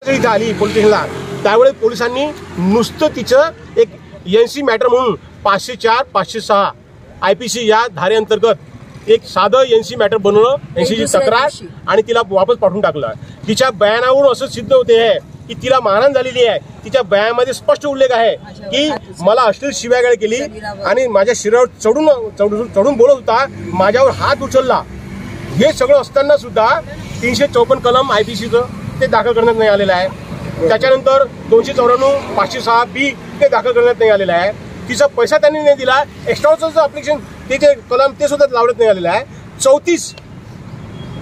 इथे आली पोलीस स्टेशनला त्यावेळी पोलिसांनी नुसतं तिचं एक एनसी मॅटर म्हणून 504 506 IPC या धारेअंतर्गत एक साधं एनसी मॅटर बनवलं, एनसीची तक्रार आणि तिला वापस पाठवून टाकलं। तिच्या बयानावरून असं सिद्ध होते आहे की तिला मारहाण झालेली आहे। तिच्या बयानामध्ये स्पष्ट उल्लेख आहे की मला अश्लील शिव्यागाळ केली आणि माझ्या शरीरावर चढून बोलत होता, माझ्यावर हात उचलला। हे सगळं असताना सुद्धा 354 कलम IPCचं ते दाखल करण्यात नाही आलेलं आहे। त्याच्यानंतर 294 506 B ते दाखल करण्यात नाही आलेलं आहे। तिचा पैसा त्यांनी नाही दिला, एक्स्ट्राचं ॲप्लिकेशन ते जे कलम ते सुद्धा लावण्यात नाही आलेलं आहे। 34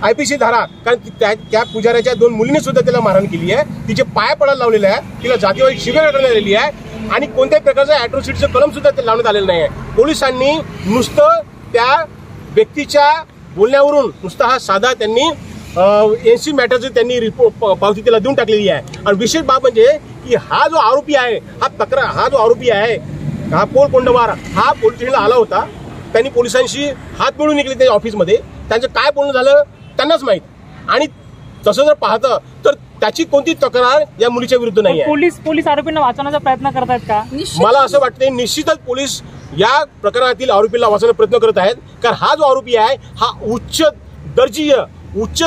IPC धारा, कारण त्या पुजाऱ्याच्या 2 मुलींनी सुद्धा त्याला मारहाण केली आहे, तिचे पाय पडायला लावलेले आहे, तिला जातीवादी शिबिर करण्यात आलेली आहे आणि कोणत्याही प्रकारचं ॲट्रोसिटीचं कलम सुद्धा ते लावण्यात आलेलं नाही आहे। पोलिसांनी नुसतं त्या व्यक्तीच्या बोलण्यावरून नुसता हा साधा त्यांनी एनसी मॅटरची त्यांनी पावती त्याला देऊन टाकलेली आहे। आणि विशेष बाब म्हणजे की हा जो आरोपी आहे, हा जो आरोपी आहे, हा पोल कोंडवार, हा पोलीस स्टेशनला आला होता। त्यांनी पोलिसांशी हात मिळून निघले त्या ऑफिसमध्ये, त्यांचं काय बोलणं झालं त्यांनाच माहित। आणि तसं जर पाहतं तर त्याची कोणती तक्रार या मुलीच्या विरुद्ध नाही आहे। पोलीस आरोपींना वाचवण्याचा प्रयत्न करत आहेत का? मला असं वाटतं निश्चितच पोलीस या प्रकरणातील आरोपीला वाचवण्याचा प्रयत्न करत आहेत, कारण हा जो आरोपी आहे हा उच्च दर्जीय उच्च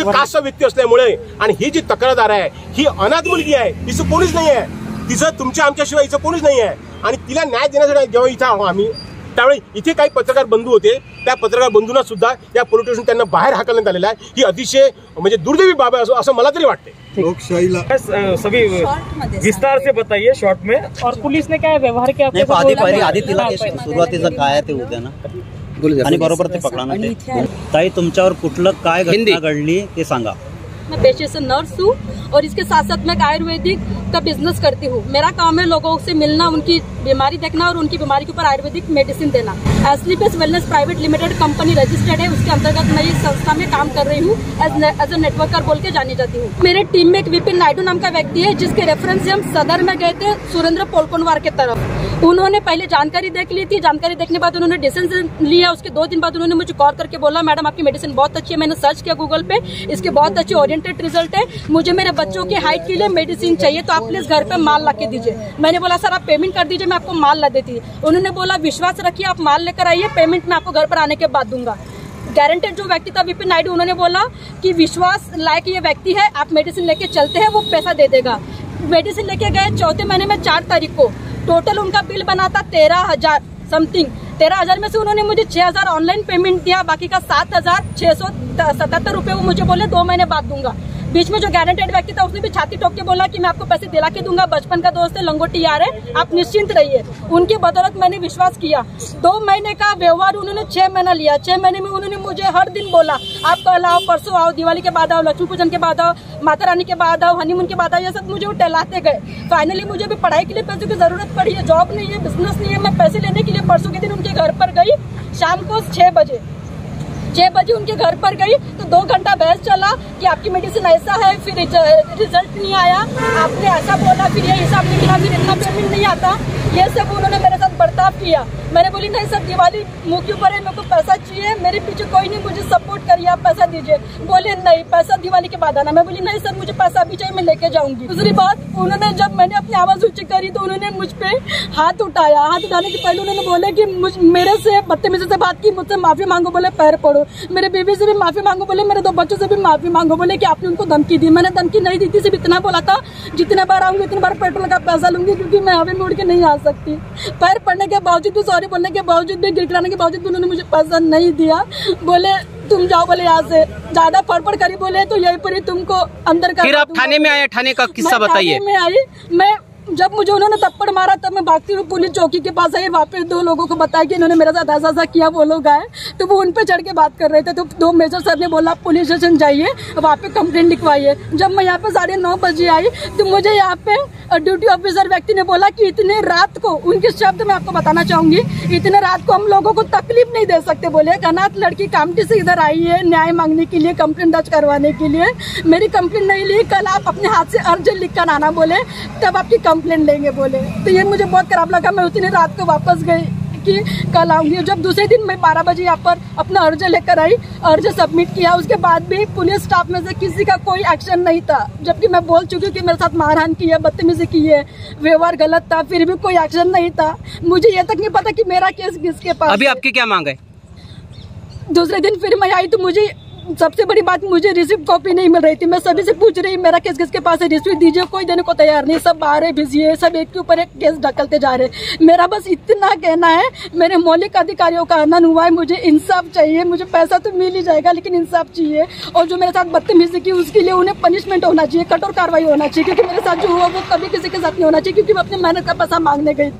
कास्टचा व्यक्ती असल्यामुळे आणि ही जी तक्रारदार आहे ही अनाथ मुलगी आहे, तिचं कोणीच नाही आहे, तिचं तुमच्या आमच्याशिवाय हिचं कोणीच नाही आहे। आणि तिला न्याय देण्यासाठी जेव्हा इथं आहो आम्ही, त्यावेळी इथे काही पत्रकार बंधू होते, त्या पत्रकार बंधूंना सुद्धा या पोलीस स्टेशन त्यांना बाहेर हाकलण्यात आलेला आहे। ही अतिशय म्हणजे दुर्दैवी बाब आहे असं मला तरी वाटते। लोकशाहीला सभी विस्तार से बताइए शॉर्ट में। और पुलिस ने काय व्यवहार केला? आधी तिला सुरुवातीचं काय ते होत्या ना आणि बरोबर ते पकडा। ताई तुमच्यावर कुठलं काय घटना घडली ते सांगा। मैं पेशे से नर्स हूँ और इसके साथ साथ मैं आयुर्वेदिक का बिजनेस करती हूँ। मेरा काम है लोगों से मिलना, उनकी बीमारी देखना और उनकी बीमारी के ऊपर आयुर्वेदिक मेडिसिन देना। एस्लीपेस wellness private limited company registered है, उसके अंतर्गत मैं इस संस्था में काम कर रही हूँ एज ए नेटवर्कर बोल के जानी जाती हूँ। मेरे टीम में एक विपिन नायडू नाम का व्यक्ति है, जिसके रेफरेंस से हम सदर में गए थे सुरेंद्र पोलकोनवार के तरफ। उन्होंने पहले जानकारी देख ली थी, जानकारी देखने के बाद उन्होंने डिसीजन लिया। उसके 2 दिन बाद उन्होंने मुझे कॉल करके बोला, मैडम आपकी मेडिसिन बहुत अच्छी है, मैंने सर्च किया गूगल पे, इसके बहुत अच्छे ओरिएंटेड रिजल्ट है, मुझे मेरे बच्चों की हाइट के लिए मेडिसिन चाहिए, तो आप प्लीज घर पे माल ला के दीजिए। मैंने बोला सर आप पेमेंट कर दीजिए, मैं आपको माल ला देती। उन्होंने बोला विश्वास रखिए, आप माल लेकर आइए, पेमेंट मैं आपको घर पर आने के बाद दूंगा। गारंटेड जो व्यक्ति था विपिन नायडू, उन्होंने बोला कि विश्वास लायक ये व्यक्ति है, आप मेडिसिन लेके चलते हैं, वो पैसा दे देगा। मेडिसिन लेके गए, 4थे महीने में 4 तारीख को टोटल उनका बिल बना था 13,000 समथिंग। 13,000 में से उन्होंने मुझे 6,000 ऑनलाइन पेमेंट दिया, बाकी का 7,677 रुपए वो मुझे बोले 2 महीने बाद दूंगा। बीच में जो गारंटेड व्यक्ति था उसने भी छाती ठोक के बोला कि मैं आपको पैसे दिला के दूंगा, बचपन का दोस्त है, लंगोटी यार है, आप निश्चिंत रहिए। उनकी बदौलत मैंने विश्वास किया। 2 महीने का व्यवहार उन्होंने 6 महीना लिया। 6 महीने में उन्होंने मुझे हर दिन बोला आप कल आओ, परसों आओ, दिवाली के बाद आओ, लक्ष्मी पूजन के बाद आओ, माता रानी के बाद आओ, हनीमून के बाद आओ, ये सब मुझे वो टहलाते गए। फाइनली मुझे भी पढ़ाई के लिए पैसों की जरूरत पड़ी है, जॉब नहीं है, बिजनेस नहीं है। मैं पैसे लेने के लिए परसों के दिन उनके घर पर गई, शाम को 6 बजे उनके घर पर गई तो 2 घंटा बहस चला कि आपकी मेडिसिन ऐसा है, फिर रिजल्ट नहीं आया, आपने ऐसा बोला, फिर ये हिसाब निकला, फिर इतना पेमेंट नहीं आता। ये सब उन्होंने मेरे साथ बर्ताव किया। मैंने बोली नहीं सर दिवाली मुंह के ऊपर है, मेरे को पैसा चाहिए, मेरे पीछे कोई नहीं, मुझे सपोर्ट करिए, आप पैसा दीजिए। बोले नहीं पैसा दिवाली के बाद आना। मैं बोली नहीं सर मुझे पैसा अभी चाहिए, मैं लेके जाऊंगी। दूसरी बात, उन्होंने जब मैंने अपनी आवाज ऊंची करी तो उन्होंने मुझ पे हाथ उठाया। हाथ उठाने के पहले उन्होंने बोले कि मेरे से बदतमीजी से बात की, मुझसे माफी मांगो, बोले पैर पड़ो, मेरे बीवी से भी माफी मांगो, बोले मेरे 2 बच्चों से भी माफी मांगो, बोले कि आपने उनको धमकी दी। मैंने धमकी नहीं दी थी, सिर्फ इतना बोला था जितने बार आऊंगी उतनी बार पेट्रोल का पैसा लूंगी, क्योंकि मैं हवा में उड़ के नहीं आ सकती। पैर पड़ने के बावजूद भी, सॉरी बोलने के बावजूद भी, गिड़गिड़ाने के बावजूद भी उन्होंने मुझे पैसा नहीं दिया। बोले तुम जाओ, बोले यहाँ से ज्यादा फड़फड़ करी, बोले तो यहीं पर ही तुमको अंदर कर। फिर आप थाने में आए, थाने का किस्सा बताइए। मैं आई, मैं जब मुझे उन्होंने थप्पड़ मारा तब मैं भागती हुई पुलिस चौकी के पास आई। वहाँ पे 2 लोगों को बताया कि इन्होंने मेरे साथ ऐसा किया, वो लोग आए तो वो उन पे चढ़ के बात कर रहे थे। तो 2 मेजर सर ने बोला पुलिस स्टेशन जाइए, वहाँ पे कंप्लेंट लिखवाइए। जब मैं यहाँ पे 9:30 बजे आई तो मुझे यहाँ पे ड्यूटी ऑफिसर व्यक्ति ने बोला कि इतने रात को, उनके शब्द मैं आपको बताना चाहूंगी, इतने रात को हम लोगों को तकलीफ नहीं दे सकते। बोले एक अनाथ लड़की कामटी से इधर आई है न्याय मांगने के लिए, कंप्लेंट दर्ज करवाने के लिए। मेरी कंप्लेंट नहीं ली, कल आप अपने हाथ से अर्ज लिख कर आना, बोले तब आपकी कंप्लेंट लेंगे, बोले। तो ये मुझे बहुत खराब लगा। मैं उतनी रात को वापस गई कि कल आऊंगी। जब दूसरे दिन मैं 12 बजे यहाँ पर अपना अर्ज लेकर आई, अर्ज सबमिट किया, उसके बाद भी पुलिस स्टाफ में से किसी का कोई एक्शन नहीं था, जबकि मैं बोल चुकी हूँ कि मेरे साथ मारहान की है, बदतमीजी की है, व्यवहार गलत था, फिर भी कोई एक्शन नहीं था। मुझे ये तक नहीं पता कि मेरा केस किसके पास। अभी आपकी क्या मांग है? दूसरे दिन फिर मैं आई तो मुझे सबसे बड़ी बात, मुझे रिसिप्ट कॉपी नहीं मिल रही थी। मैं सभी से पूछ रही मेरा केस किसके पास है, रिसिप्ट दीजिए, कोई देने को तैयार नहीं। सब बाहर बिजी है, सब एक के ऊपर एक केस ढकलते जा रहे। मेरा बस इतना कहना है, मेरे मौलिक अधिकारियों का हनन हुआ है, मुझे इंसाफ चाहिए। मुझे पैसा तो मिल ही जाएगा लेकिन इंसाफ चाहिए। और जो मेरे साथ बदतमीजी की उसके लिए उन्हें पनिशमेंट होना चाहिए, कठोर कार्रवाई होना चाहिए, क्योंकि मेरे साथ जो हुआ वो कभी किसी के साथ नहीं होना चाहिए, क्योंकि मैं अपनी मेहनत का पैसा मांगने गई थी।